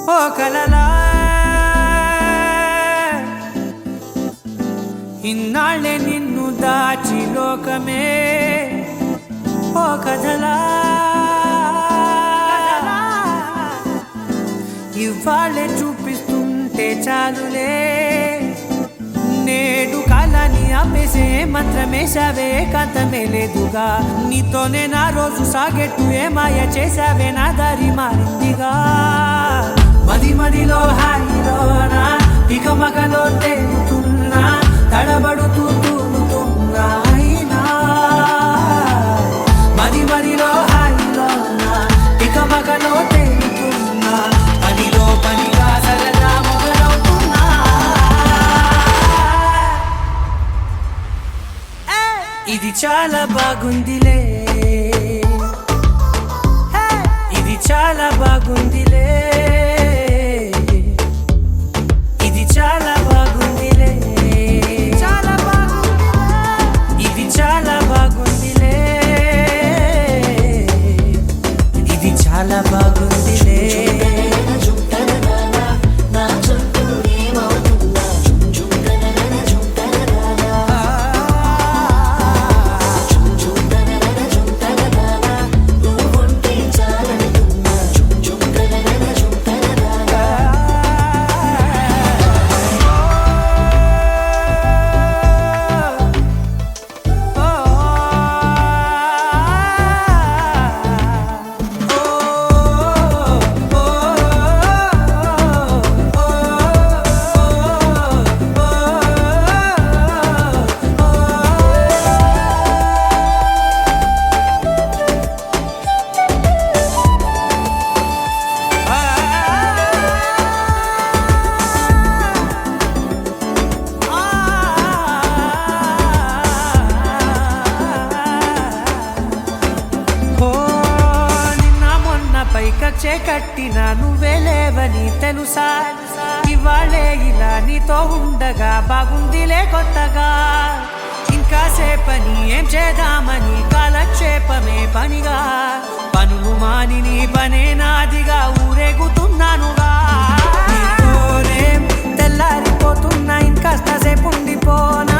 ఓ కలలా ఇన్నాళ్ళే నిన్ను దాచి లోకమే ఓ కథలా ఇవాళ్ళే చూపిస్తుంటే చాలులే నేడు కాలాన్ని ఆపేసే మంత్రమేశావే కాంతమే లేదుగా నీతోనే నా రోజు సాగెట్టు ఏ మాయ చేశావే నా దారి మారిందిగా మది మదిలో హాయిలోనా ఇక మగలో తేలుతున్నా తడబడుతూ తూలుతున్నా అయినా మది మదిలో హాయిలోనా ఇక మగలో తేలుతున్నా పనిలో పనిగా సరదా మొదలవుతున్నా ఇది చాలా బాగుందిలే ఇది చాలా బాగుందిలే ఇది చాలా బాగుందిలే చాలా బాగుందిలే ఇది చాలా బాగుందిలే ఇది చాలా బాగుందిలే పైకచ్చే కట్టినా నువ్వే లేవని తెలుసా ఇవాళే ఇలా నీతో ఉండగా బాగుందిలే కొత్తగా ఇంకా సేపని ఏం చేద్దామని కాలక్షేపమే పనిగా పనులు మాని నీ పనే నాదిగా ఊరేగుతున్నానుగా నీతోనే తెల్లారిపోతున్నా ఇంకాస్త సేపు ఉండిపోనా